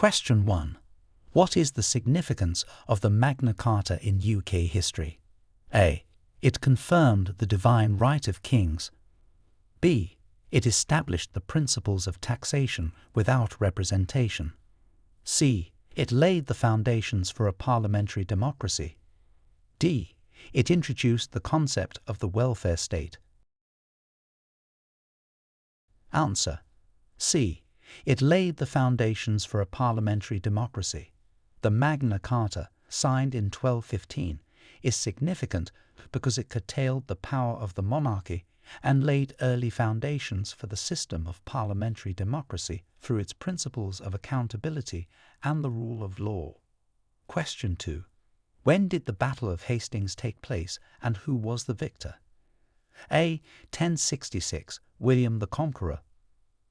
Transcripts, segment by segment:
Question 1. What is the significance of the Magna Carta in UK history? A. It confirmed the divine right of kings. B. It established the principles of taxation without representation. C. It laid the foundations for a parliamentary democracy. D. It introduced the concept of the welfare state. Answer. C. It laid the foundations for a parliamentary democracy. The Magna Carta, signed in 1215, is significant because it curtailed the power of the monarchy and laid early foundations for the system of parliamentary democracy through its principles of accountability and the rule of law. Question 2. When did the Battle of Hastings take place and who was the victor? A. 1066, William the Conqueror.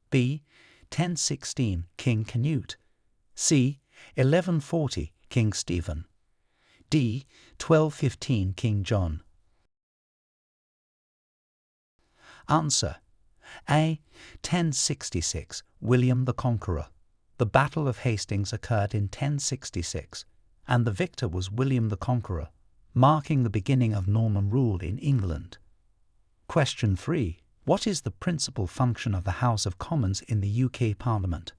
B. 1016, King Canute. C. 1140, King Stephen. D. 1215, King John. Answer. A. 1066, William the Conqueror. The Battle of Hastings occurred in 1066, and the victor was William the Conqueror, marking the beginning of Norman rule in England. Question 3. What is the principal function of the House of Commons in the UK Parliament?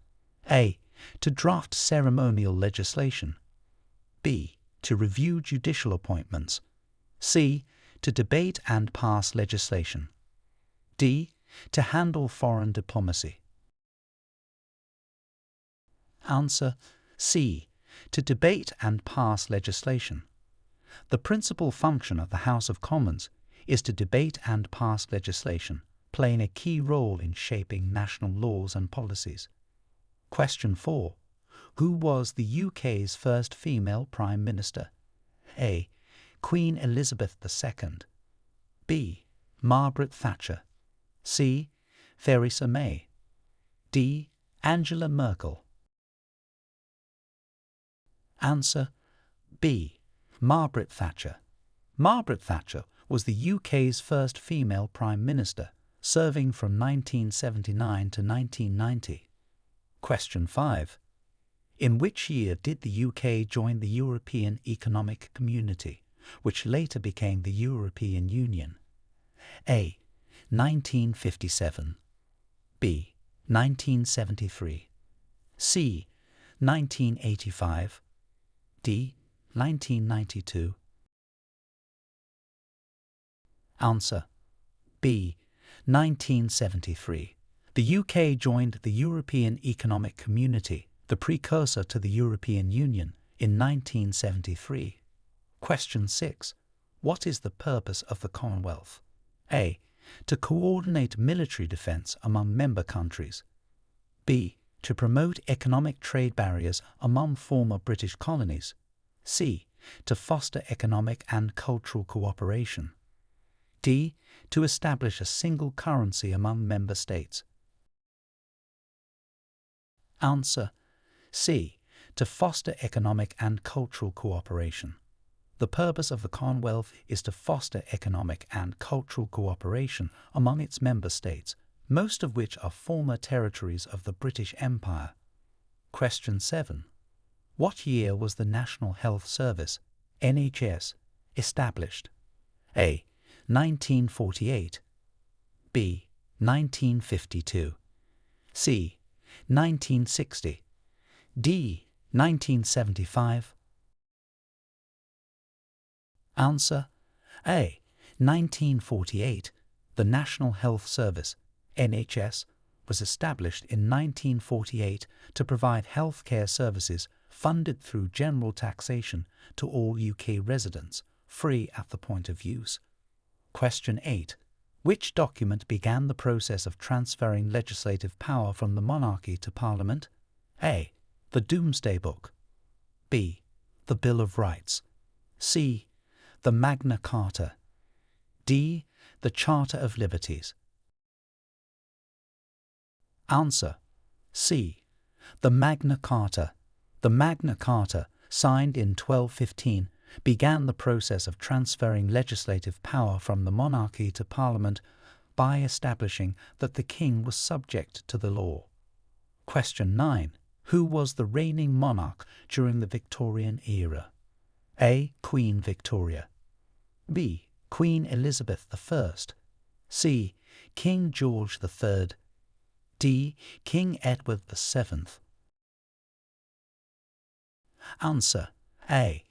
A. To draft ceremonial legislation. B. To review judicial appointments. C. To debate and pass legislation. D. To handle foreign diplomacy. Answer. C. To debate and pass legislation. The principal function of the House of Commons is to debate and pass legislation, playing a key role in shaping national laws and policies. Question 4. Who was the UK's first female Prime Minister? A. Queen Elizabeth II. B. Margaret Thatcher. C. Theresa May. D. Angela Merkel. Answer. B. Margaret Thatcher. Margaret Thatcher was the UK's first female Prime Minister, serving from 1979 to 1990. Question 5. In which year did the UK join the European Economic Community, which later became the European Union? A. 1957. B. 1973. C. 1985. D. 1992. Answer. B. 1973. The UK joined the European Economic Community, the precursor to the European Union, in 1973. Question 6. What is the purpose of the Commonwealth? A. To coordinate military defence among member countries. B. To promote economic trade barriers among former British colonies. C. To foster economic and cultural cooperation. D. To establish a single currency among member states. Answer. C. To foster economic and cultural cooperation. The purpose of the Commonwealth is to foster economic and cultural cooperation among its member states, most of which are former territories of the British Empire. Question 7. What year was the National Health Service, NHS, established? A. 1948. B. 1952. C. 1960. D. 1975. Answer. A. 1948. The National Health Service, NHS, was established in 1948 to provide healthcare services funded through general taxation to all UK residents, free at the point of use. Question 8. Which document began the process of transferring legislative power from the monarchy to Parliament? A. The Domesday Book. B. The Bill of Rights. C. The Magna Carta. D. The Charter of Liberties. Answer. C. The Magna Carta. The Magna Carta, signed in 1215, began the process of transferring legislative power from the monarchy to Parliament by establishing that the king was subject to the law. Question 9. Who was the reigning monarch during the Victorian era? A. Queen Victoria. B. Queen Elizabeth I. C. King George III. D. King Edward VII. Answer: A.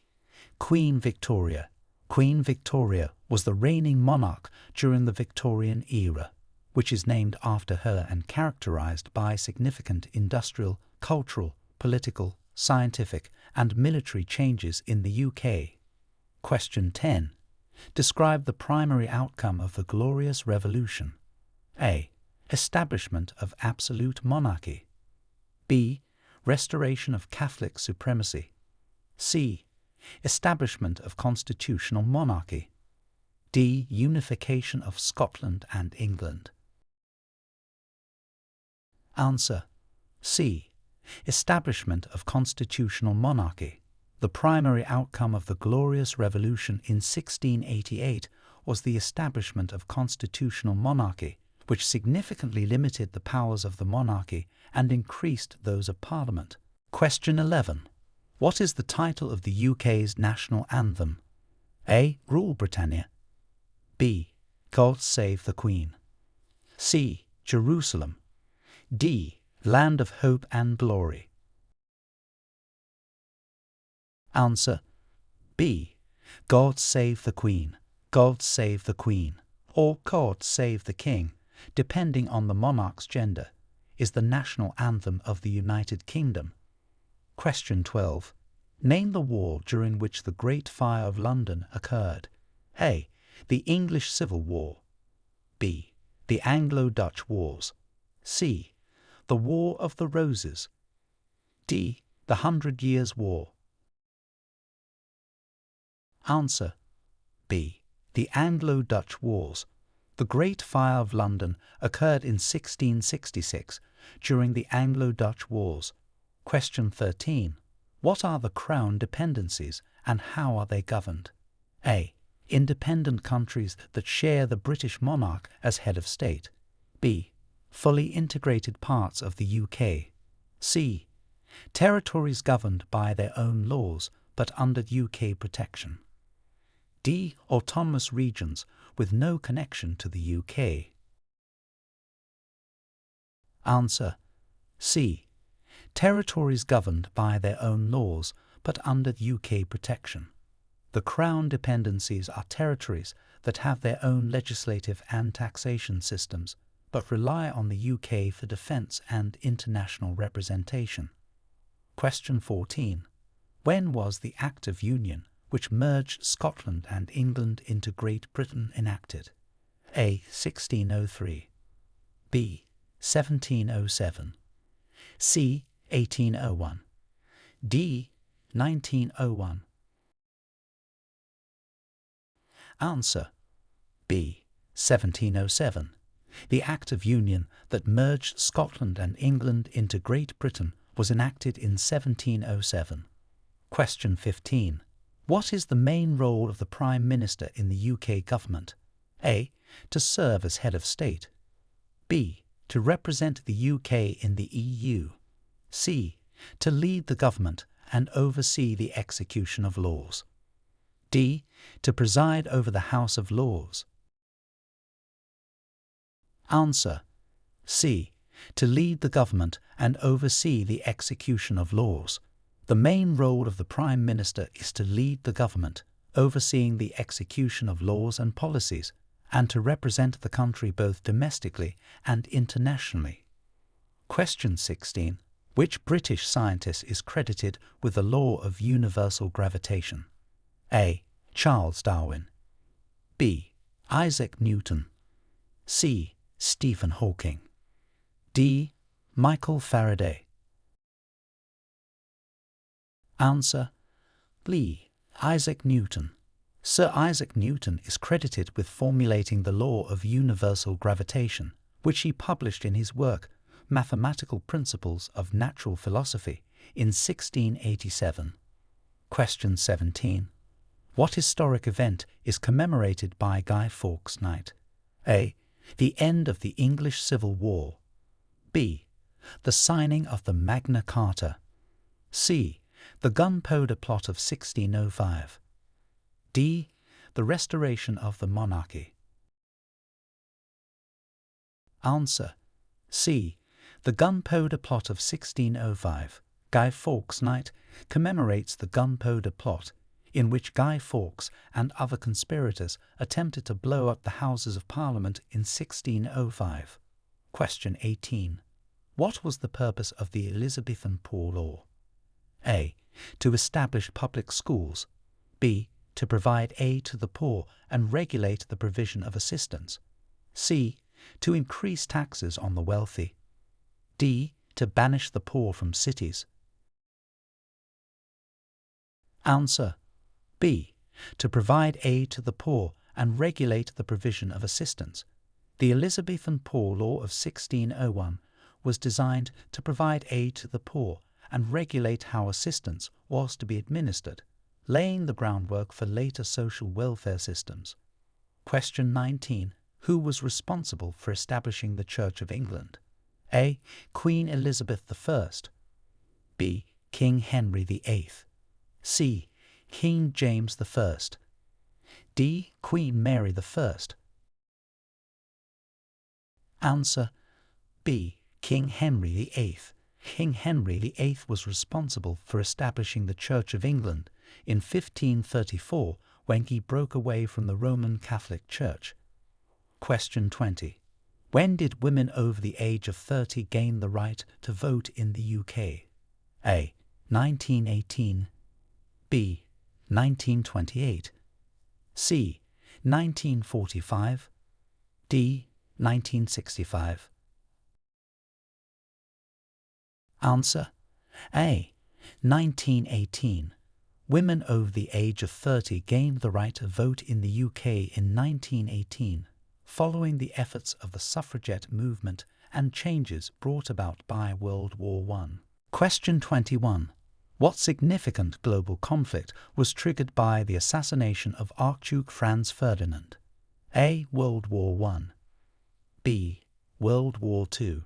Queen Victoria. Queen Victoria was the reigning monarch during the Victorian era, which is named after her and characterized by significant industrial, cultural, political, scientific, and military changes in the UK. Question 10. Describe the primary outcome of the Glorious Revolution. A. Establishment of absolute monarchy. B. Restoration of Catholic supremacy. C. Establishment of constitutional monarchy. D. Unification of Scotland and England. Answer: C. Establishment of constitutional monarchy. The primary outcome of the Glorious Revolution in 1688 was the establishment of constitutional monarchy, which significantly limited the powers of the monarchy and increased those of Parliament. Question 11. What is the title of the UK's national anthem? A. Rule Britannia. B. God Save the Queen. C. Jerusalem. D. Land of Hope and Glory. Answer: B. God Save the Queen. God Save the Queen, or God Save the King, depending on the monarch's gender, is the national anthem of the United Kingdom. Question 12. Name the war during which the Great Fire of London occurred. A. The English Civil War. B. The Anglo-Dutch Wars. C. The War of the Roses. D. The 100 Years' War. Answer: B. The Anglo-Dutch Wars. The Great Fire of London occurred in 1666 during the Anglo-Dutch Wars. Question 13. What are the Crown dependencies and how are they governed? A. Independent countries that share the British monarch as head of state. B. Fully integrated parts of the UK. C. Territories governed by their own laws but under UK protection. D. Autonomous regions with no connection to the UK. Answer: C. Territories governed by their own laws but under UK protection. The Crown dependencies are territories that have their own legislative and taxation systems but rely on the UK for defence and international representation. Question 14. When was the Act of Union which merged Scotland and England into Great Britain enacted? A. 1603. B. 1707. C. 1801. D. 1901. Answer: B. 1707. The Act of Union that merged Scotland and England into Great Britain was enacted in 1707. Question 15. What is the main role of the Prime Minister in the UK government? A. To serve as head of state. B. To represent the UK in the EU. C. To lead the government and oversee the execution of laws. D. To preside over the House of Lords. Answer: C. To lead the government and oversee the execution of laws. The main role of the Prime Minister is to lead the government, overseeing the execution of laws and policies, and to represent the country both domestically and internationally. Question 16. Which British scientist is credited with the law of universal gravitation? A. Charles Darwin. B. Isaac Newton. C. Stephen Hawking. D. Michael Faraday. Answer: B. Isaac Newton. Sir Isaac Newton is credited with formulating the law of universal gravitation, which he published in his work Mathematical Principles of Natural Philosophy in 1687. Question 17. What historic event is commemorated by Guy Fawkes Night? A. The end of the English Civil War. B. The signing of the Magna Carta. C. The Gunpowder Plot of 1605. D. The restoration of the monarchy. Answer: C. The Gunpowder Plot of 1605. Guy Fawkes Night commemorates the Gunpowder Plot, in which Guy Fawkes and other conspirators attempted to blow up the Houses of Parliament in 1605. Question 18. What was the purpose of the Elizabethan Poor Law? A. To establish public schools. B. To provide aid to the poor and regulate the provision of assistance. C. To increase taxes on the wealthy. D. To banish the poor from cities. Answer: B. To provide aid to the poor and regulate the provision of assistance. The Elizabethan Poor Law of 1601 was designed to provide aid to the poor and regulate how assistance was to be administered, laying the groundwork for later social welfare systems. Question 19. Who was responsible for establishing the Church of England? A. Queen Elizabeth I. B. King Henry VIII. C. King James I. D. Queen Mary I. Answer: B. King Henry VIII. King Henry VIII was responsible for establishing the Church of England in 1534 when he broke away from the Roman Catholic Church. Question 20. When did women over the age of 30 gain the right to vote in the UK? A. 1918. B. 1928. C. 1945. D. 1965. Answer: A. 1918. Women over the age of 30 gained the right to vote in the UK in 1918, following the efforts of the suffragette movement and changes brought about by World War I. Question 21. What significant global conflict was triggered by the assassination of Archduke Franz Ferdinand? A. World War I. B. World War II.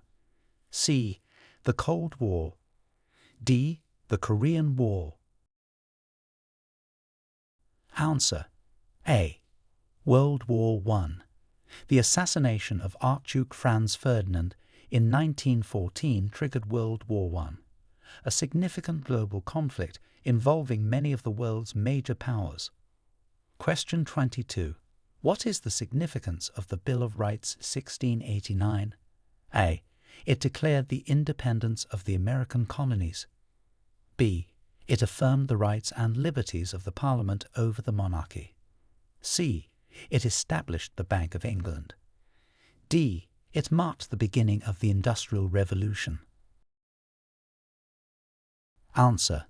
C. The Cold War. D. The Korean War. Answer: A. World War I. The assassination of Archduke Franz Ferdinand in 1914 triggered World War I, a significant global conflict involving many of the world's major powers. Question 22. What is the significance of the Bill of Rights 1689? A. It declared the independence of the American colonies. B. It affirmed the rights and liberties of the Parliament over the monarchy. C. It established the Bank of England. D. It marked the beginning of the Industrial Revolution. Answer: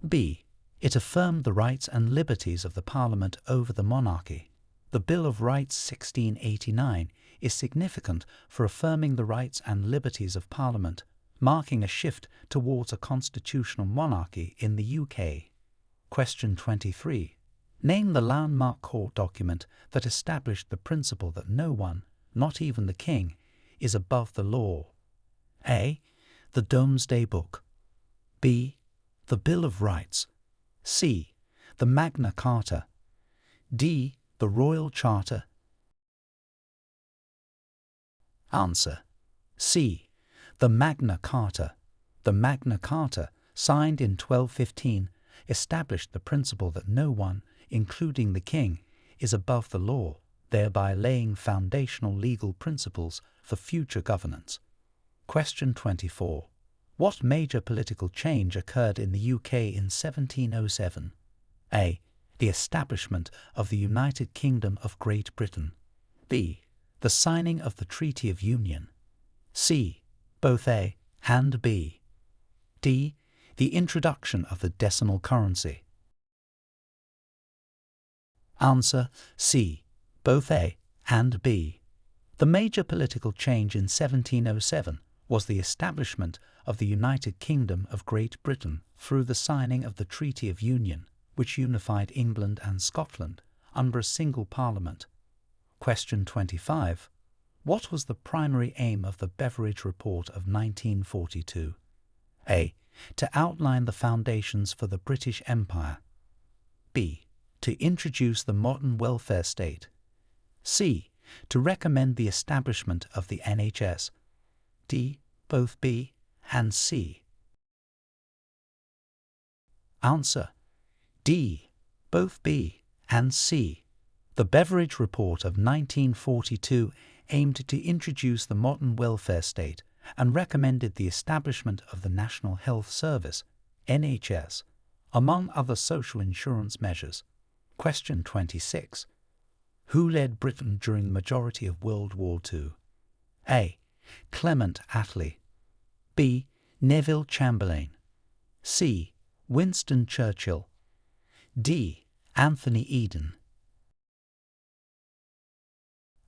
B. It affirmed the rights and liberties of the Parliament over the monarchy. The Bill of Rights 1689 is significant for affirming the rights and liberties of Parliament, marking a shift towards a constitutional monarchy in the UK. Question 23. Name the landmark court document that established the principle that no one, not even the king, is above the law. A. The Domesday Book. B. The Bill of Rights. C. The Magna Carta. D. The Royal Charter. Answer: C. The Magna Carta. The Magna Carta, signed in 1215, established the principle that no one, including the king, is above the law, thereby laying foundational legal principles for future governance. Question 24. What major political change occurred in the UK in 1707? A. The establishment of the United Kingdom of Great Britain. B. The signing of the Treaty of Union. C. Both A and B. D. The introduction of the decimal currency. Answer: C. Both A and B. The major political change in 1707 was the establishment of the United Kingdom of Great Britain through the signing of the Treaty of Union, which unified England and Scotland under a single parliament. Question 25. What was the primary aim of the Beveridge Report of 1942? A. To outline the foundations for the British Empire. B. To introduce the modern welfare state. C. To recommend the establishment of the NHS. D. Both B and C. Answer: D. Both B and C. The Beveridge Report of 1942 aimed to introduce the modern welfare state and recommended the establishment of the National Health Service, NHS, among other social insurance measures. Question 26. Who led Britain during the majority of World War II? A. Clement Attlee. B. Neville Chamberlain. C. Winston Churchill. D. Anthony Eden.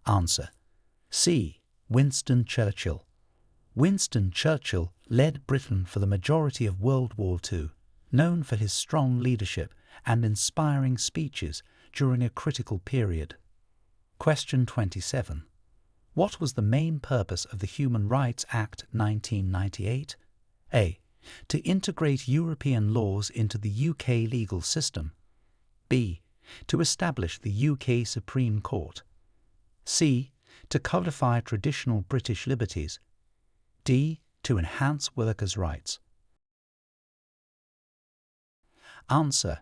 Answer: C. Winston Churchill. Winston Churchill led Britain for the majority of World War II, known for his strong leadership and inspiring speeches during a critical period. Question 27. What was the main purpose of the Human Rights Act 1998? A. To integrate European laws into the UK legal system. B. To establish the UK Supreme Court. C. To codify traditional British liberties. D. To enhance workers' rights. Answer: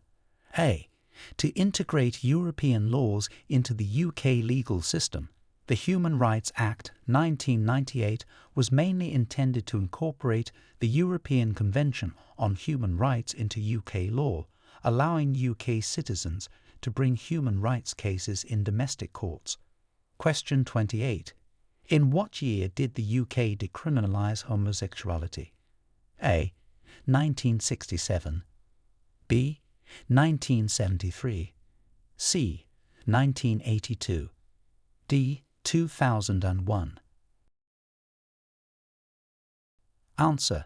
A. To integrate European laws into the UK legal system. The Human Rights Act 1998 was mainly intended to incorporate the European Convention on Human Rights into UK law, allowing UK citizens to bring human rights cases in domestic courts. Question 28. In what year did the UK decriminalise homosexuality? A. 1967. B. 1973. C. 1982. D. 2001. Answer: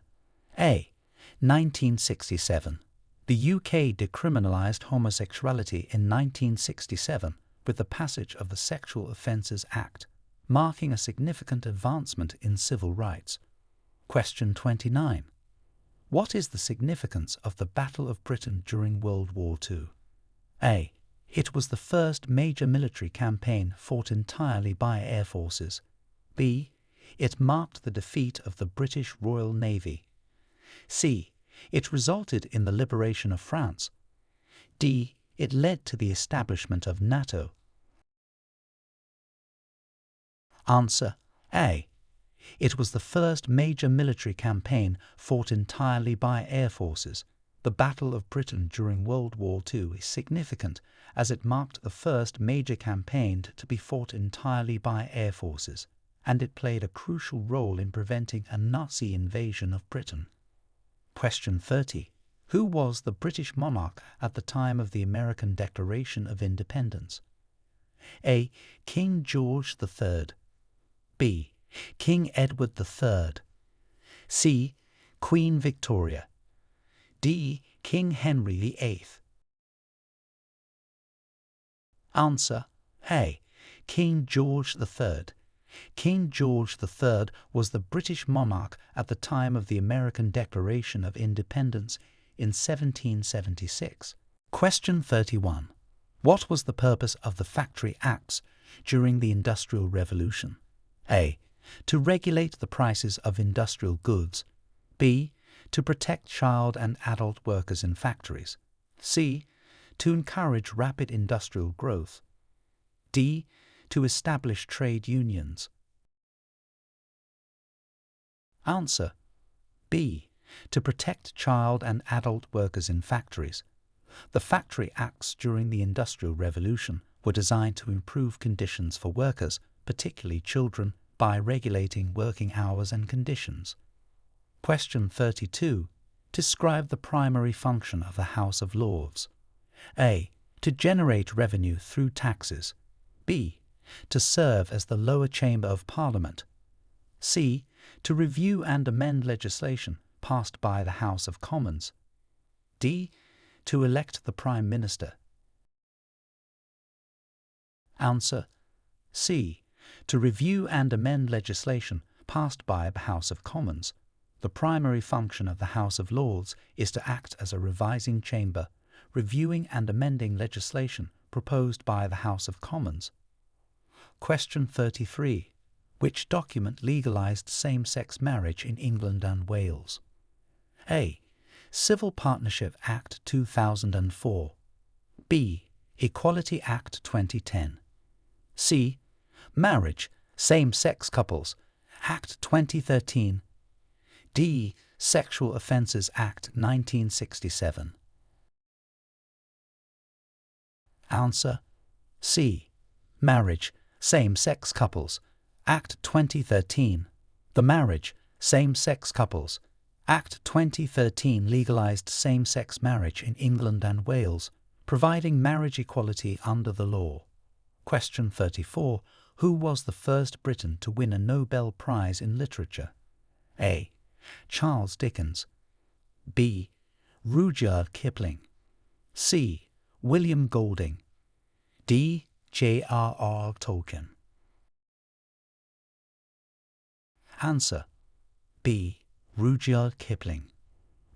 A. 1967. The UK decriminalised homosexuality in 1967 with the passage of the Sexual Offences Act, marking a significant advancement in civil rights. Question 29. What is the significance of the Battle of Britain during World War II? A. It was the first major military campaign fought entirely by air forces. B. It marked the defeat of the British Royal Navy. C. It resulted in the liberation of France. D. It led to the establishment of NATO. Answer: A. It was the first major military campaign fought entirely by air forces. The Battle of Britain during World War II is significant as it marked the first major campaign to be fought entirely by air forces, and it played a crucial role in preventing a Nazi invasion of Britain. Question 30. Who was the British monarch at the time of the American Declaration of Independence? A. King George III. B. King Edward III. C. Queen Victoria. D. King Henry VIII. Answer: A. King George III. King George III was the British monarch at the time of the American Declaration of Independence in 1776. Question 31. What was the purpose of the Factory Acts during the Industrial Revolution? A. To regulate the prices of industrial goods. B. To protect child and adult workers in factories. C. To encourage rapid industrial growth. D. To establish trade unions. Answer: B. To protect child and adult workers in factories. The Factory Acts during the Industrial Revolution were designed to improve conditions for workers, particularly children, by regulating working hours and conditions. Question 32. Describe the primary function of the House of Lords. A. To generate revenue through taxes. B. To serve as the lower chamber of Parliament. C. To review and amend legislation passed by the House of Commons. D. To elect the Prime Minister. Answer: C. To review and amend legislation passed by the House of Commons. The primary function of the House of Lords is to act as a revising chamber, reviewing and amending legislation proposed by the House of Commons. Question 33. Which document legalised same-sex marriage in England and Wales? A. Civil Partnership Act 2004. B. Equality Act 2010. C. Marriage, Same-Sex Couples Act 2013. D. Sexual Offences Act 1967. Answer: C. Marriage, Same-Sex Couples Act 2013. The Marriage, Same-Sex Couples Act 2013 legalised same-sex marriage in England and Wales, providing marriage equality under the law. Question 34. Who was the first Briton to win a Nobel Prize in Literature? A. Charles Dickens. B. Rudyard Kipling. C. William Golding. D. J.R.R. Tolkien. Answer: B. Rudyard Kipling.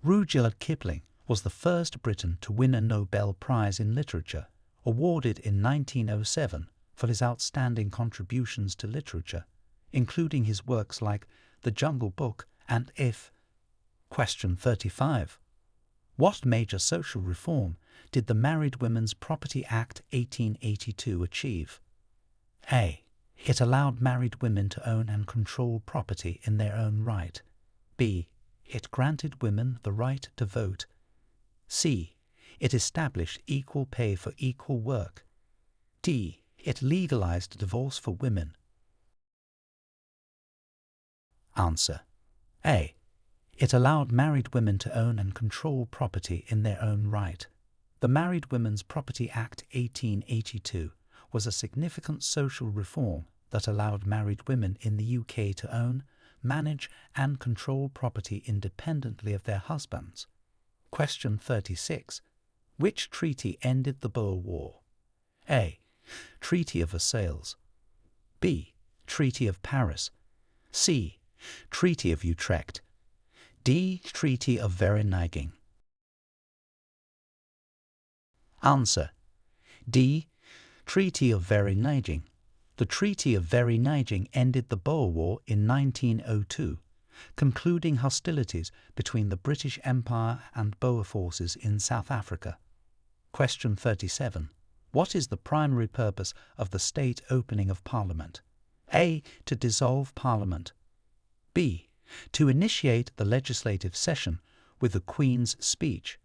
Rudyard Kipling was the first Briton to win a Nobel Prize in Literature, awarded in 1907 for his outstanding contributions to literature, including his works like The Jungle Book and If. Question 35. What major social reform did the Married Women's Property Act 1882 achieve? A. It allowed married women to own and control property in their own right. B. It granted women the right to vote. C. It established equal pay for equal work. D. It legalized divorce for women. Answer: A. It allowed married women to own and control property in their own right. The Married Women's Property Act 1882 was a significant social reform that allowed married women in the UK to own, manage and control property independently of their husbands. Question 36. Which treaty ended the Boer War? A. Treaty of Versailles. B. Treaty of Paris. C. Treaty of Utrecht. D. Treaty of Vereeniging. Answer: D. Treaty of Vereeniging. The Treaty of Vereeniging ended the Boer War in 1902, concluding hostilities between the British Empire and Boer forces in South Africa. Question 37. What is the primary purpose of the state opening of Parliament? A. To dissolve Parliament. B. To initiate the legislative session with the Queen's speech.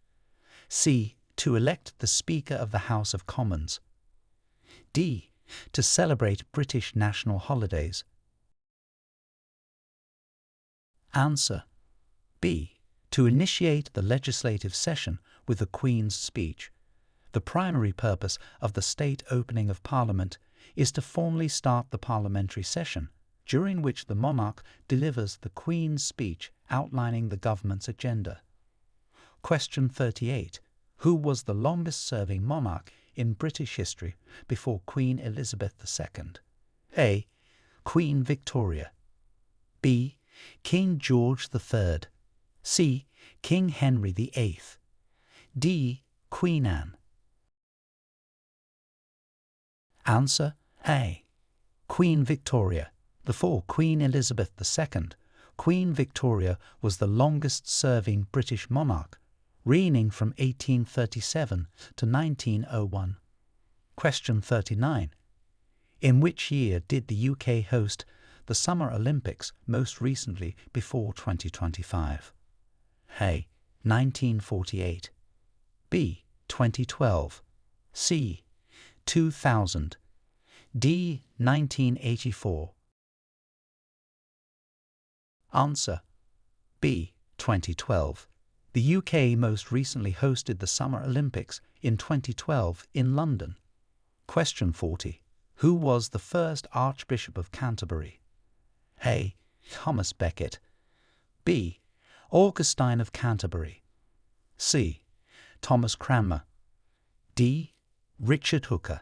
C. To elect the Speaker of the House of Commons. D. To celebrate British national holidays. Answer: B. To initiate the legislative session with the Queen's speech. The primary purpose of the state opening of Parliament is to formally start the parliamentary session, during which the monarch delivers the Queen's speech outlining the government's agenda. Question 38. Who was the longest-serving monarch in British history before Queen Elizabeth II? A. Queen Victoria. B. King George III. C. King Henry VIII. D. Queen Anne. Answer: A. Queen Victoria. Before Queen Elizabeth II, Queen Victoria was the longest-serving British monarch, reigning from 1837 to 1901. Question 39. In which year did the UK host the Summer Olympics most recently before 2025? A. 1948. B. 2012. C. 2000. D. 1984. Answer: B. 2012. The UK most recently hosted the Summer Olympics in 2012 in London. Question 40. Who was the first Archbishop of Canterbury? A. Thomas Becket. B. Augustine of Canterbury. C. Thomas Cranmer. D. Richard Hooker.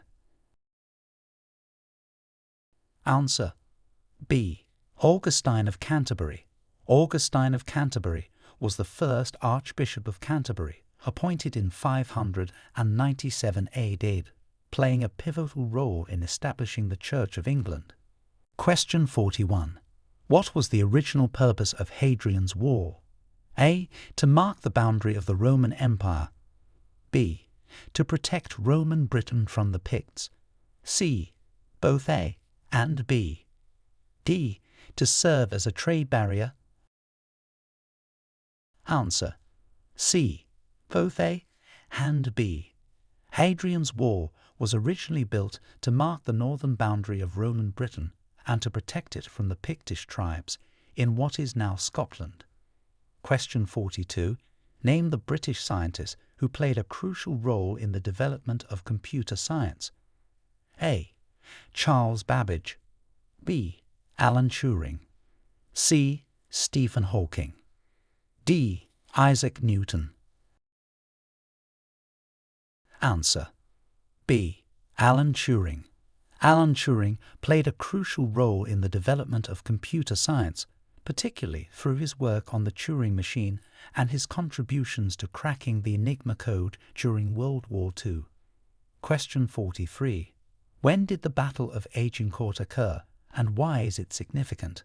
Answer B. Augustine of Canterbury. Augustine of Canterbury was the first Archbishop of Canterbury, appointed in 597 AD, playing a pivotal role in establishing the Church of England. Question 41. What was the original purpose of Hadrian's Wall? A. To mark the boundary of the Roman Empire. B. To protect Roman Britain from the Picts. C. Both A and B. D. To serve as a trade barrier. Answer C. Both A and B. Hadrian's Wall was originally built to mark the northern boundary of Roman Britain and to protect it from the Pictish tribes in what is now Scotland. Question 42. Name the British scientist who played a crucial role in the development of computer science. A. Charles Babbage. B. Alan Turing. C. Stephen Hawking. D. Isaac Newton. Answer B. Alan Turing. Alan Turing played a crucial role in the development of computer science, particularly through his work on the Turing machine and his contributions to cracking the Enigma code during World War II. Question 43. When did the Battle of Agincourt occur, and why is it significant?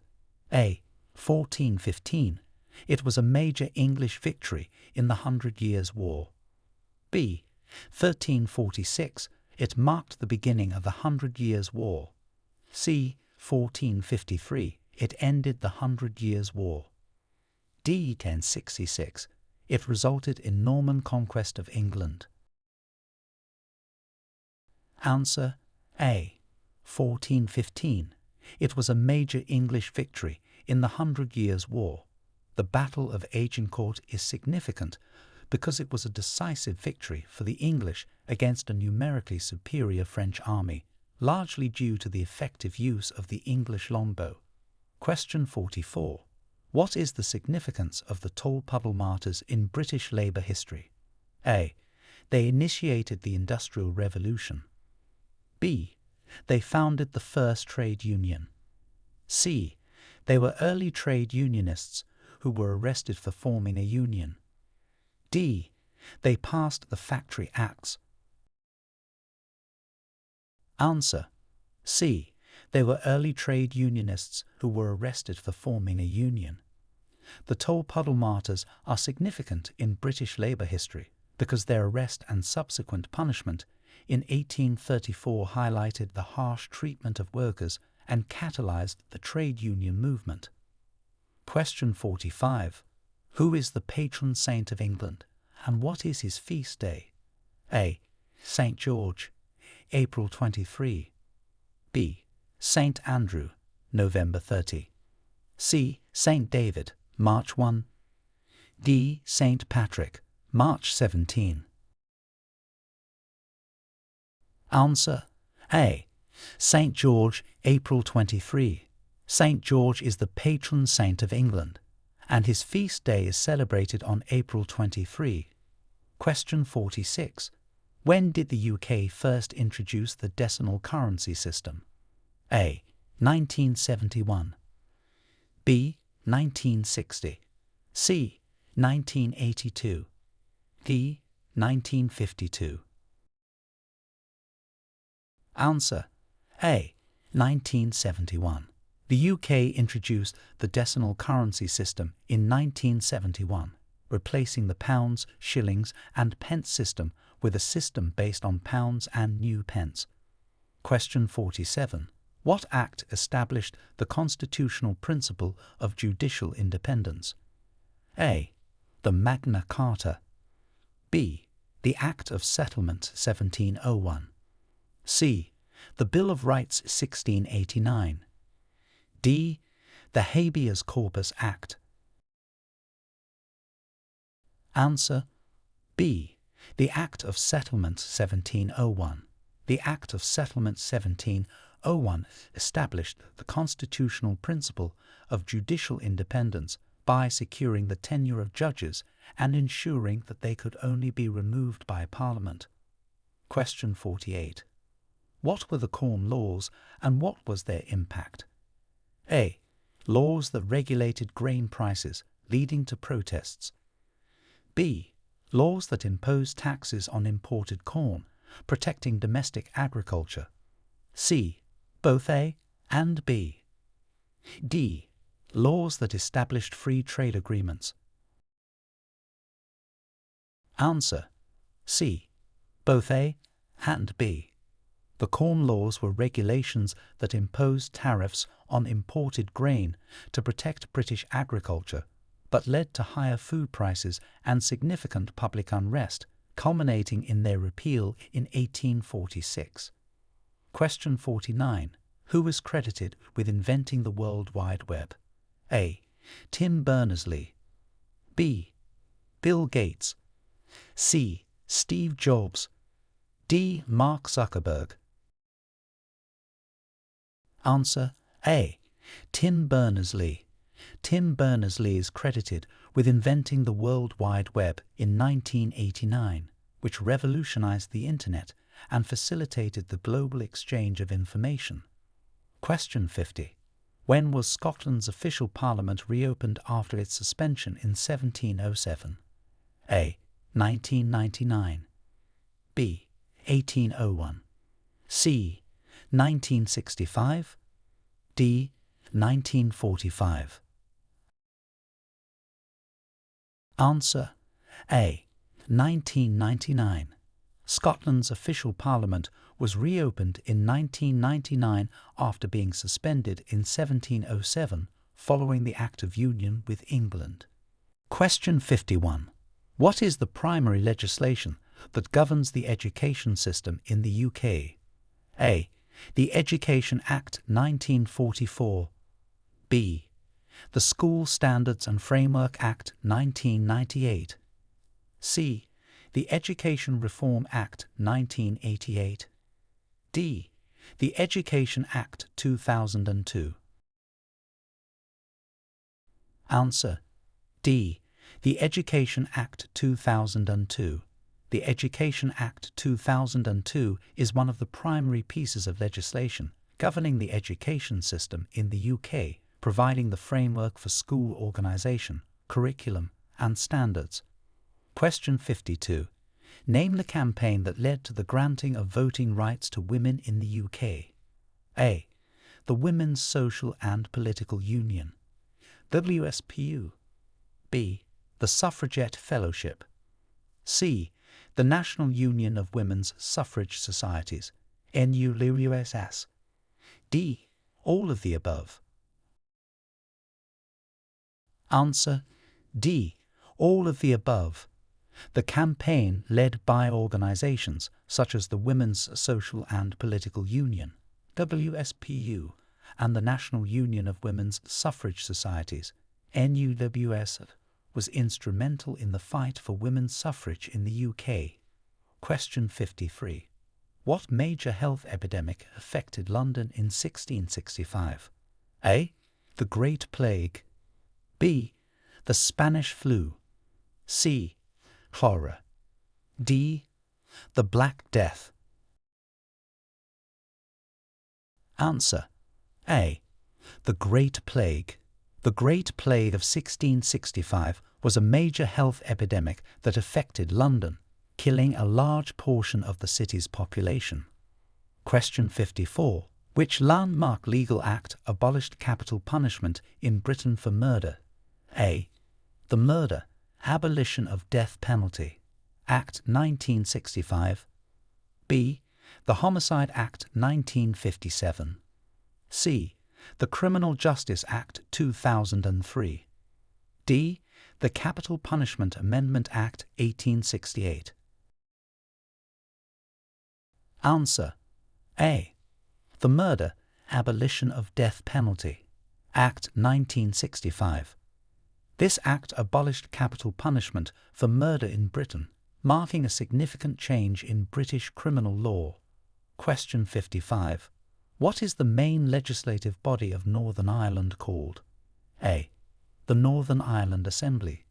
A. 1415. It was a major English victory in the 100 Years' War. B. 1346. It marked the beginning of the 100 Years' War. C. 1453. It ended the 100 Years' War. D. 1066. It resulted in Norman conquest of England. Answer A. 1415. It was a major English victory in the 100 Years' War. The Battle of Agincourt is significant because it was a decisive victory for the English against a numerically superior French army, largely due to the effective use of the English longbow. Question 44. What is the significance of the Tolpuddle Martyrs in British labour history? A. They initiated the Industrial Revolution. B. They founded the first trade union. C. They were early trade unionists who were arrested for forming a union. D. They passed the Factory Acts. Answer C. They were early trade unionists who were arrested for forming a union. The Tolpuddle Martyrs are significant in British labour history because their arrest and subsequent punishment in 1834 highlighted the harsh treatment of workers and catalysed the trade union movement. Question 45. Who is the patron saint of England, and what is his feast day? A. St. George, April 23. B. St. Andrew, November 30. C. St. David, March 1. D. St. Patrick, March 17. Answer A. St. George, April 23. St. George is the patron saint of England, and his feast day is celebrated on April 23. Question 46. When did the UK first introduce the decimal currency system? A. 1971. B. 1960. C. 1982. D. 1952. Answer A. 1971. The UK introduced the decimal currency system in 1971, replacing the pounds, shillings and pence system with a system based on pounds and new pence. Question 47. What Act established the constitutional principle of judicial independence? A. The Magna Carta. B. The Act of Settlement 1701. C. The Bill of Rights 1689. D. The Habeas Corpus Act. Answer B. The Act of Settlement 1701. The Act of Settlement 1701 established the constitutional principle of judicial independence by securing the tenure of judges and ensuring that they could only be removed by Parliament. Question 48. What were the Corn Laws and what was their impact? A. Laws that regulated grain prices, leading to protests. B. Laws that imposed taxes on imported corn, protecting domestic agriculture. C. Both A and B. D. Laws that established free trade agreements. Answer: C. Both A and B. The Corn Laws were regulations that imposed tariffs on imported grain to protect British agriculture, but led to higher food prices and significant public unrest, culminating in their repeal in 1846. Question 49. Who is credited with inventing the World Wide Web? A. Tim Berners-Lee. B. Bill Gates. C. Steve Jobs. D. Mark Zuckerberg. Answer: A. Tim Berners-Lee. Tim Berners-Lee is credited with inventing the World Wide Web in 1989, which revolutionized the Internet and facilitated the global exchange of information. Question 50. When was Scotland's official parliament reopened after its suspension in 1707? A. 1999. B. 1801. C. 1965. D. 1945. Answer: A. 1999. Scotland's official parliament was reopened in 1999 after being suspended in 1707 following the Act of Union with England. Question 51. What is the primary legislation that governs the education system in the UK? A. The Education Act 1944. B. The School Standards and Framework Act 1998. C. The Education Reform Act 1988. D. The Education Act 2002. Answer: D. The Education Act 2002. The Education Act 2002 is one of the primary pieces of legislation governing the education system in the UK, providing the framework for school organisation, curriculum and standards. Question 52. Name the campaign that led to the granting of voting rights to women in the UK. A. The Women's Social and Political Union. WSPU. B. The Suffragette Fellowship. C. The National Union of Women's Suffrage Societies, NUWSS. D. All of the above. Answer: D. All of the above. The campaign led by organisations such as the Women's Social and Political Union, WSPU, and the National Union of Women's Suffrage Societies, NUWS, was instrumental in the fight for women's suffrage in the UK. Question 53. What major health epidemic affected London in 1665? A. The Great Plague. B. The Spanish Flu. C. Cholera. D. The Black Death. Answer: A. The Great Plague. The Great Plague of 1665 was a major health epidemic that affected London, killing a large portion of the city's population. Question 54. Which landmark legal act abolished capital punishment in Britain for murder? A. The Murder, Abolition of Death Penalty, Act 1965. B. The Homicide Act 1957. C. The Criminal Justice Act 2003. D. The Capital Punishment Amendment Act 1868. Answer: A. The Murder, Abolition of Death Penalty, Act 1965. This act abolished capital punishment for murder in Britain, marking a significant change in British criminal law. Question 55. What is the main legislative body of Northern Ireland called? A. The Northern Ireland Assembly.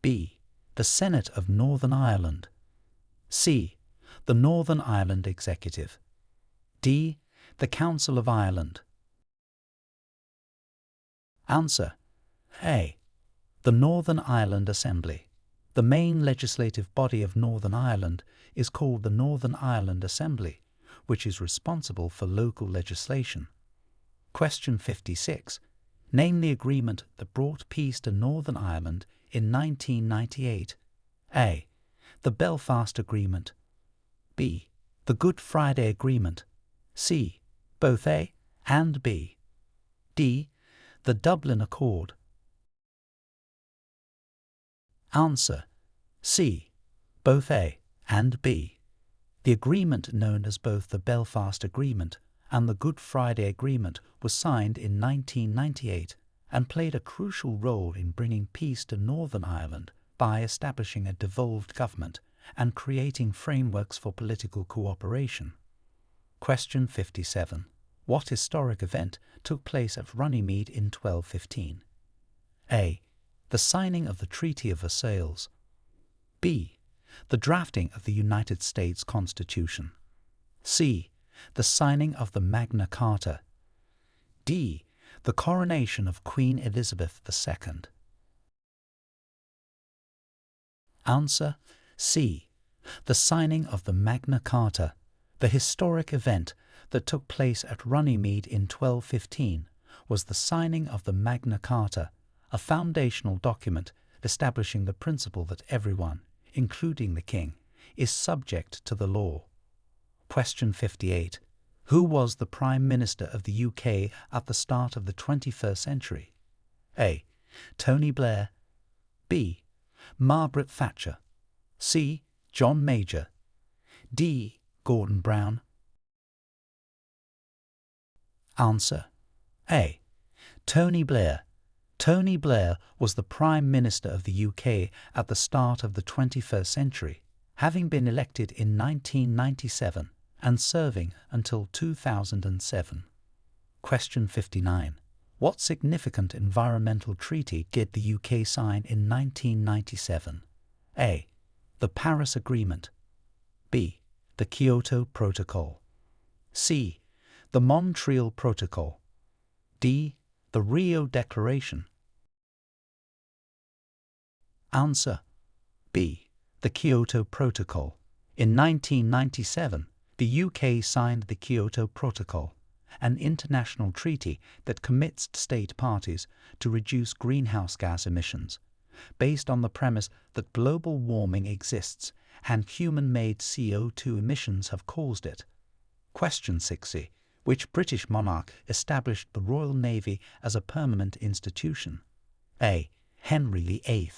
B. The Senate of Northern Ireland. C. The Northern Ireland Executive. D. The Council of Ireland. Answer A. The Northern Ireland Assembly. The main legislative body of Northern Ireland is called the Northern Ireland Assembly, which is responsible for local legislation. Question 56. Name the agreement that brought peace to Northern Ireland in 1998. A. The Belfast Agreement. B. The Good Friday Agreement. C. Both A and B. D. The Dublin Accord. Answer C. Both A and B. The agreement known as both the Belfast Agreement and the Good Friday Agreement was signed in 1998 and played a crucial role in bringing peace to Northern Ireland by establishing a devolved government and creating frameworks for political cooperation. Question 57. What historic event took place at Runnymede in 1215? A. The signing of the Treaty of Versailles. B. The drafting of the United States Constitution. C. The signing of the Magna Carta. D. The coronation of Queen Elizabeth II. Answer C. The signing of the Magna Carta. The historic event that took place at Runnymede in 1215 was the signing of the Magna Carta, a foundational document establishing the principle that everyone, including the king, is subject to the law. Question 58. Who was the Prime Minister of the UK at the start of the 21st century? A. Tony Blair. B. Margaret Thatcher. C. John Major. D. Gordon Brown. Answer A. Tony Blair. Tony Blair was the Prime Minister of the UK at the start of the 21st century, having been elected in 1997 and serving until 2007. Question 59. What significant environmental treaty did the UK sign in 1997? A. The Paris Agreement. B. The Kyoto Protocol. C. The Montreal Protocol. D. The Rio Declaration. Answer B. The Kyoto Protocol. In 1997, the UK signed the Kyoto Protocol, an international treaty that commits state parties to reduce greenhouse gas emissions, based on the premise that global warming exists and human-made CO2 emissions have caused it. Question 60. Which British monarch established the Royal Navy as a permanent institution? A. Henry VIII.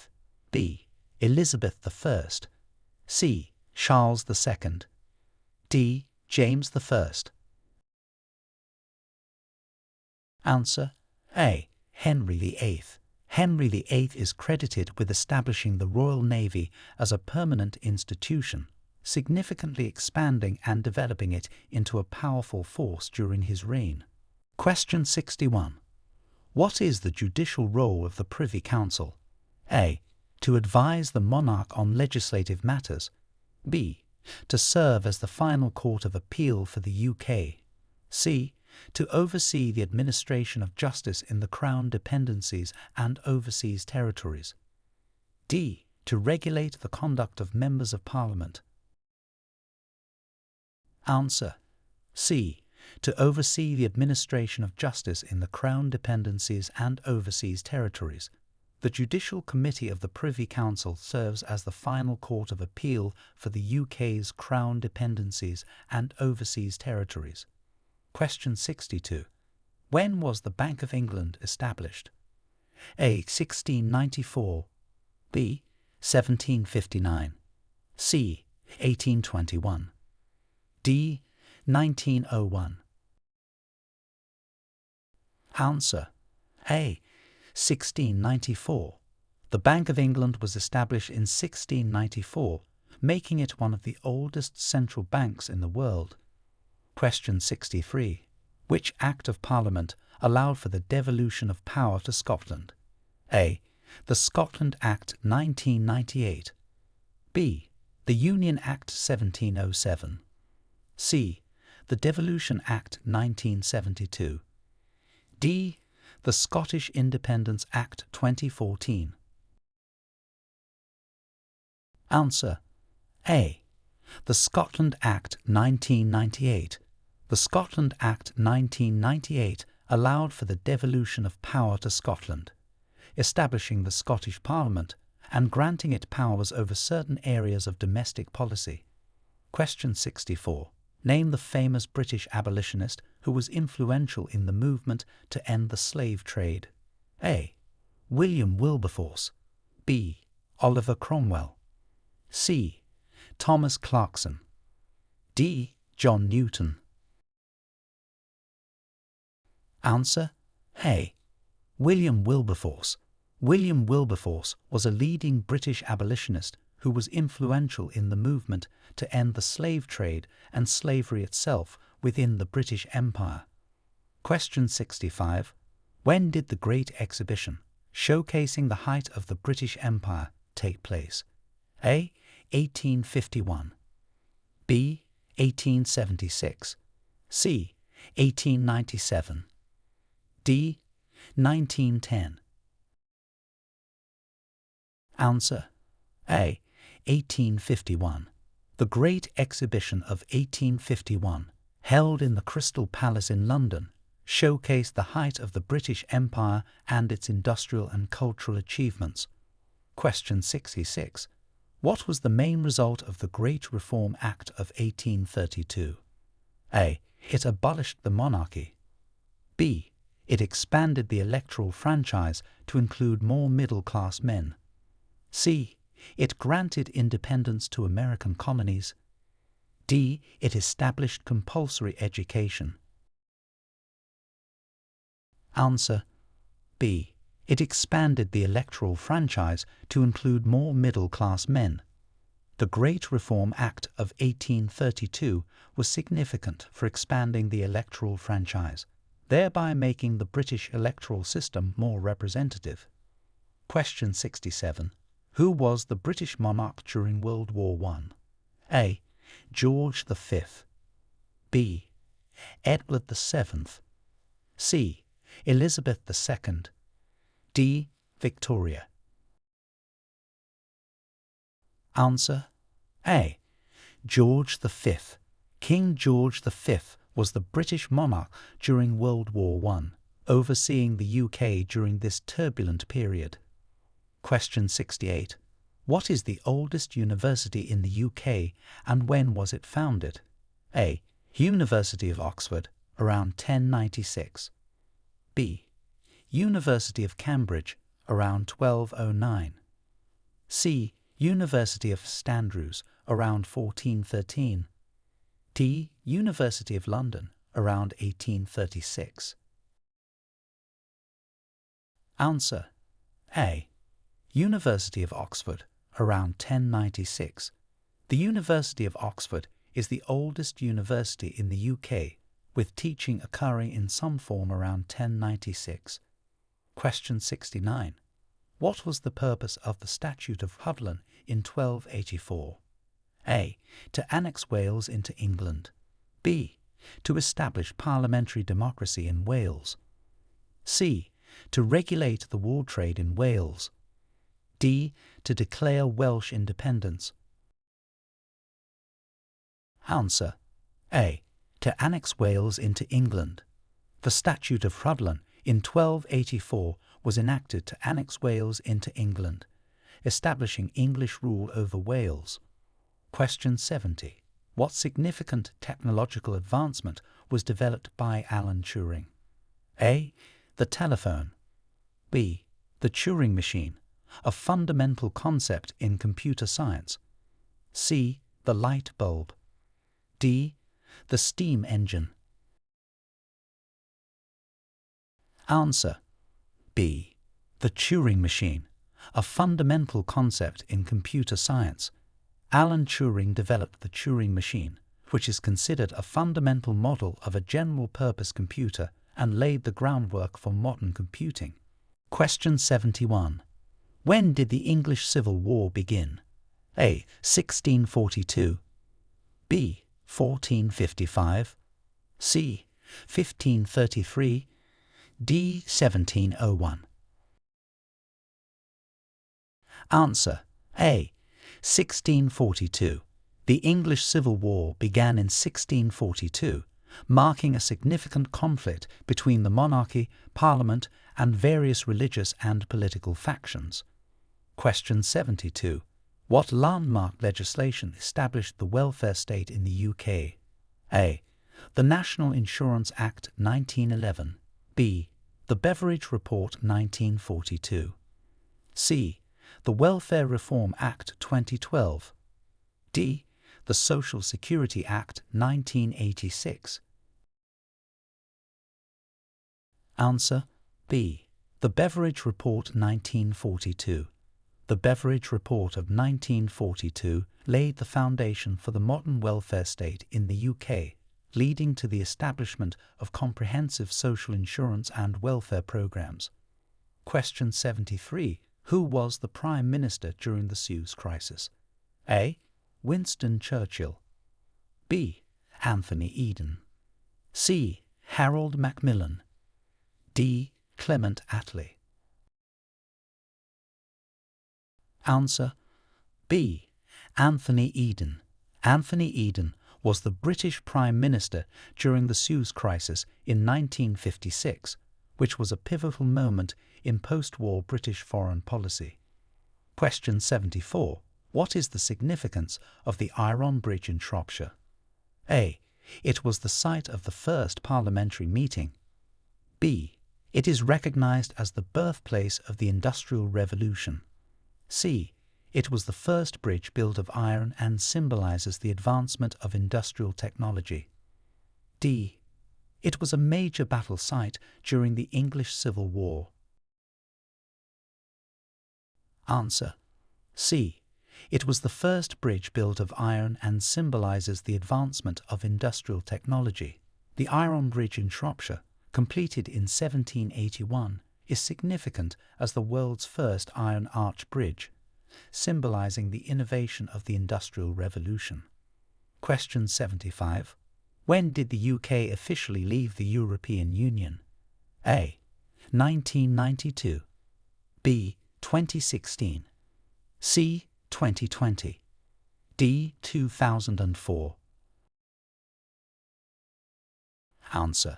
B. Elizabeth I. C. Charles II. D. James I. Answer A. Henry VIII. Henry VIII is credited with establishing the Royal Navy as a permanent institution, significantly expanding and developing it into a powerful force during his reign. Question 61. What is the judicial role of the Privy Council? A. To advise the monarch on legislative matters. B. To serve as the final court of appeal for the UK. C. To oversee the administration of justice in the Crown dependencies and overseas territories. D. To regulate the conduct of members of Parliament. Answer C. To oversee the administration of justice in the Crown dependencies and overseas territories. The Judicial Committee of the Privy Council serves as the final court of appeal for the UK's Crown dependencies and overseas territories. Question 62. When was the Bank of England established? A. 1694. B. 1759. C. 1821. D. 1901. Answer A. 1694. The Bank of England was established in 1694, making it one of the oldest central banks in the world. Question 63. Which Act of Parliament allowed for the devolution of power to Scotland? A. The Scotland Act 1998. B. The Union Act 1707. C. the Devolution Act 1972. D. The Scottish Independence Act 2014. Answer A. The Scotland Act 1998. The Scotland Act 1998 allowed for the devolution of power to Scotland, establishing the Scottish Parliament and granting it powers over certain areas of domestic policy. Question 64. Name the famous British abolitionist who was influential in the movement to end the slave trade. A. William Wilberforce. B. Oliver Cromwell. C. Thomas Clarkson. D. John Newton. Answer A. William Wilberforce. William Wilberforce was a leading British abolitionist who was influential in the movement to end the slave trade and slavery itself within the British Empire. Question 65. When did the Great Exhibition, showcasing the height of the British Empire, take place? A. 1851. B. 1876. C. 1897. D. 1910. Answer A. 1851. The Great Exhibition of 1851, held in the Crystal Palace in London, showcased the height of the British Empire and its industrial and cultural achievements. Question 66. What was the main result of the Great Reform Act of 1832? A. It abolished the monarchy. B. It expanded the electoral franchise to include more middle-class men. C. It granted independence to American colonies. D. It established compulsory education. Answer B. It expanded the electoral franchise to include more middle-class men. The Great Reform Act of 1832 was significant for expanding the electoral franchise, thereby making the British electoral system more representative. Question 67. Who was the British monarch during World War I? A. George V. B. Edward VII. C. Elizabeth II. D. Victoria. Answer A. George V. King George V was the British monarch during World War I, overseeing the UK during this turbulent period. Question 68. What is the oldest university in the UK and when was it founded? A. University of Oxford, around 1096. B. University of Cambridge, around 1209. C. University of St Andrews, around 1413. D. University of London, around 1836. Answer A. University of Oxford, around 1096. The University of Oxford is the oldest university in the UK, with teaching occurring in some form around 1096. Question 69. What was the purpose of the Statute of Rhuddlan in 1284? A. To annex Wales into England. B. To establish parliamentary democracy in Wales. C. To regulate the wool trade in Wales. D. To declare Welsh independence. Answer A. To annex Wales into England. The Statute of Rhuddlan in 1284 was enacted to annex Wales into England, establishing English rule over Wales. Question 70. What significant technological advancement was developed by Alan Turing? A. The telephone. B. The Turing machine, a fundamental concept in computer science. C. The light bulb. D. The steam engine. Answer B. The Turing machine, a fundamental concept in computer science. Alan Turing developed the Turing machine, which is considered a fundamental model of a general-purpose computer and laid the groundwork for modern computing. Question 71. When did the English Civil War begin? A. 1642. B. 1455. C. 1533, D. 1701. Answer A. 1642. The English Civil War began in 1642, marking a significant conflict between the monarchy, parliament, and various religious and political factions. Question 72. What landmark legislation established the welfare state in the UK? A. The National Insurance Act 1911. B. The Beveridge Report 1942. C. The Welfare Reform Act 2012. D. The Social Security Act 1986. Answer B. The Beveridge Report 1942. The Beveridge Report of 1942 laid the foundation for the modern welfare state in the UK, leading to the establishment of comprehensive social insurance and welfare programs. Question 73. Who was the Prime Minister during the Suez Crisis? A. Winston Churchill. B. Anthony Eden. C. Harold Macmillan. D. Clement Attlee. Answer B. Anthony Eden. Anthony Eden was the British Prime Minister during the Suez Crisis in 1956, which was a pivotal moment in post-war British foreign policy. Question 74. What is the significance of the Iron Bridge in Shropshire? A. It was the site of the first parliamentary meeting. B. It is recognised as the birthplace of the Industrial Revolution. C. It was the first bridge built of iron and symbolises the advancement of industrial technology. D. It was a major battle site during the English Civil War. Answer C. It was the first bridge built of iron and symbolises the advancement of industrial technology. The Iron Bridge in Shropshire, completed in 1781, is significant as the world's first iron arch bridge, symbolising the innovation of the Industrial Revolution. Question 75. When did the UK officially leave the European Union? A. 1992. B. 2016. C. 2020. D. 2004. Answer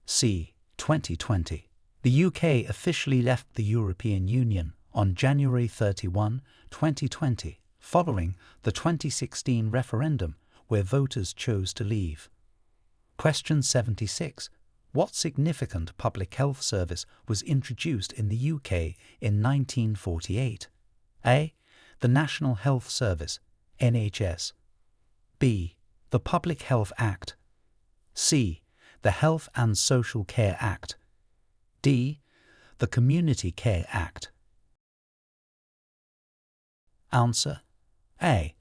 C. 2020. The UK officially left the European Union on January 31, 2020, following the 2016 referendum where voters chose to leave. Question 76. What significant public health service was introduced in the UK in 1948? A. The National Health Service, NHS. B. The Public Health Act. C. The Health and Social Care Act. D. The Community Care Act. Answer A.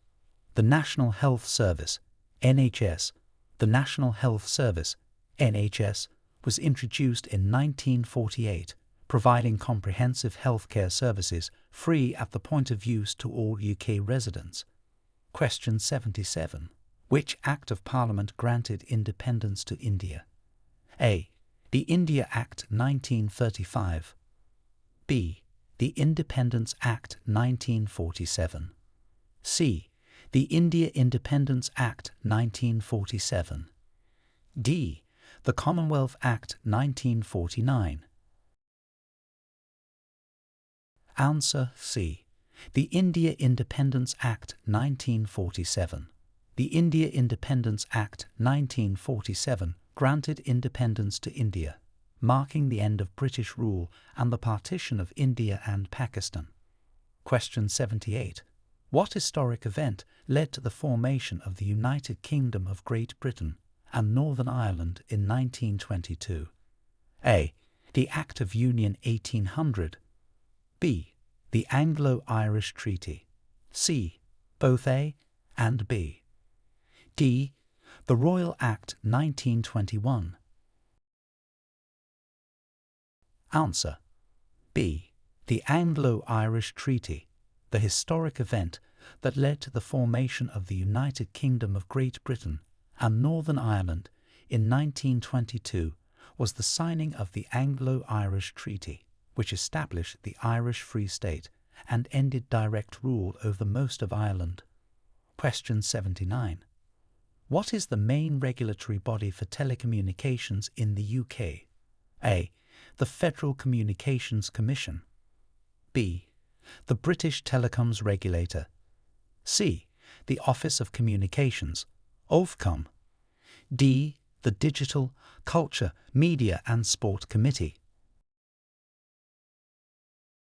The National Health Service, NHS. The National Health Service, NHS, was introduced in 1948, providing comprehensive healthcare services free at the point of use to all UK residents. Question 77. Which Act of Parliament granted independence to India? A. The India Act 1935. B. The Independence Act 1947. C. The India Independence Act 1947. D. The Commonwealth Act 1949. Answer C. The India Independence Act 1947. The India Independence Act 1947 granted independence to India, marking the end of British rule and the partition of India and Pakistan. Question 78. What historic event led to the formation of the United Kingdom of Great Britain and Northern Ireland in 1922? A. The Act of Union 1800. B. The Anglo-Irish Treaty. C. Both A and B. D. The Royal Act 1921. Answer B. The Anglo-Irish Treaty, the historic event that led to the formation of the United Kingdom of Great Britain and Northern Ireland in 1922 was the signing of the Anglo-Irish Treaty, which established the Irish Free State and ended direct rule over most of Ireland. Question 79. What is the main regulatory body for telecommunications in the UK? A. The Federal Communications Commission. B. The British Telecoms Regulator. C. The Office of Communications, Ofcom. D. The Digital, Culture, Media and Sport Committee.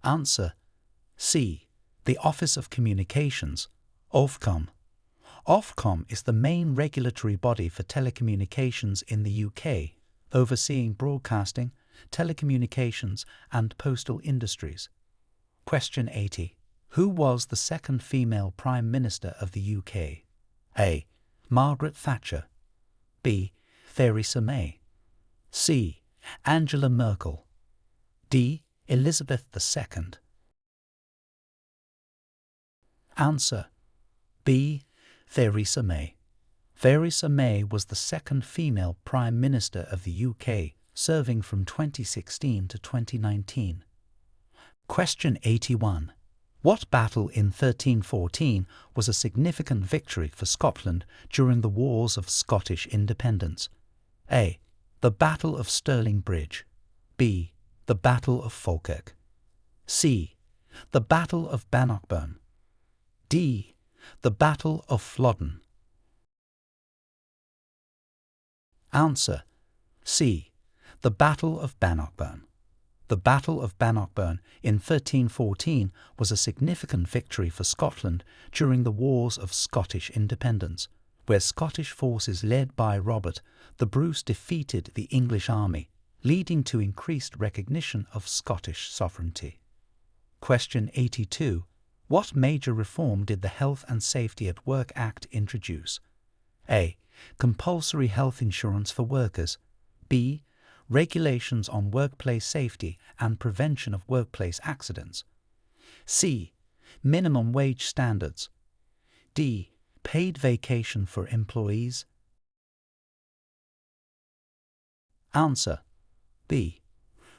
Answer: C. The Office of Communications, Ofcom. Ofcom is the main regulatory body for telecommunications in the UK, overseeing broadcasting, telecommunications and postal industries. Question 80. Who was the second female Prime Minister of the UK? A. Margaret Thatcher. B. Theresa May. C. Angela Merkel. D. Elizabeth II. Answer: B. Theresa May. Theresa May was the second female Prime Minister of the UK, serving from 2016 to 2019. Question 81. What battle in 1314 was a significant victory for Scotland during the Wars of Scottish Independence? A. The Battle of Stirling Bridge. B. The Battle of Falkirk. C. The Battle of Bannockburn. D. The Battle of Flodden. Answer: C. The Battle of Bannockburn. The Battle of Bannockburn in 1314 was a significant victory for Scotland during the Wars of Scottish Independence, where Scottish forces led by Robert the Bruce defeated the English army, leading to increased recognition of Scottish sovereignty. Question 82. What major reform did the Health and Safety at Work Act introduce? A. Compulsory health insurance for workers. B. Regulations on workplace safety and prevention of workplace accidents. C. Minimum wage standards. D. Paid vacation for employees. Answer: B.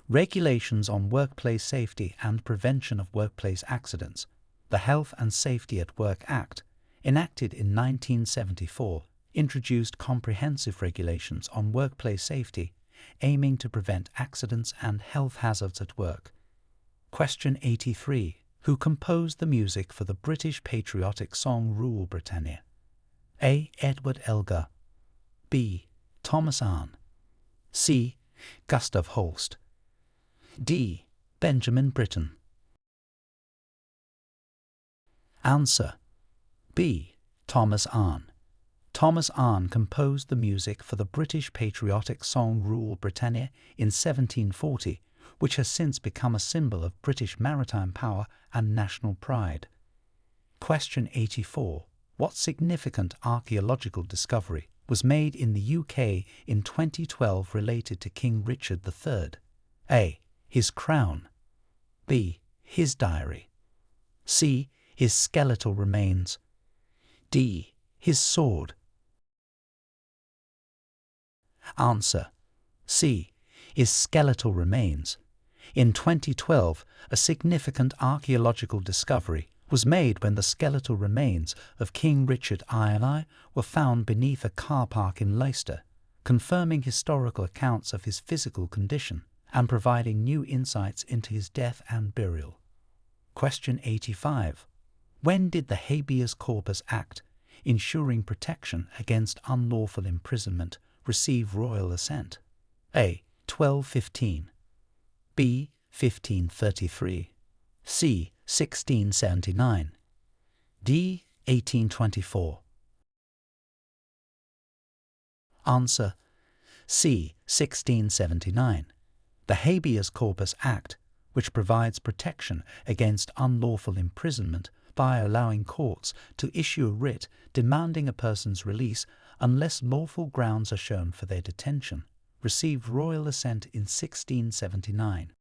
Regulations on workplace safety and prevention of workplace accidents. The Health and Safety at Work Act, enacted in 1974, introduced comprehensive regulations on workplace safety, aiming to prevent accidents and health hazards at work. Question 83. Who composed the music for the British patriotic song Rule Britannia? A. Edward Elgar. B. Thomas Arne. C. Gustav Holst. D. Benjamin Britten. Answer: B. Thomas Arne. Thomas Arne composed the music for the British patriotic song Rule Britannia in 1740, which has since become a symbol of British maritime power and national pride. Question 84. What significant archaeological discovery was made in the UK in 2012 related to King Richard III? A. His crown. B. His diary. C. His skeletal remains. D. His sword. Answer: C. His skeletal remains. In 2012, a significant archaeological discovery was made when the skeletal remains of King Richard II were found beneath a car park in Leicester, confirming historical accounts of his physical condition and providing new insights into his death and burial. Question 85. When did the Habeas Corpus Act, ensuring protection against unlawful imprisonment, receive royal assent? A. 1215. B. 1533. C. 1679. D. 1824. Answer: C. 1679. The Habeas Corpus Act, which provides protection against unlawful imprisonment by allowing courts to issue a writ demanding a person's release unless lawful grounds are shown for their detention, received royal assent in 1679.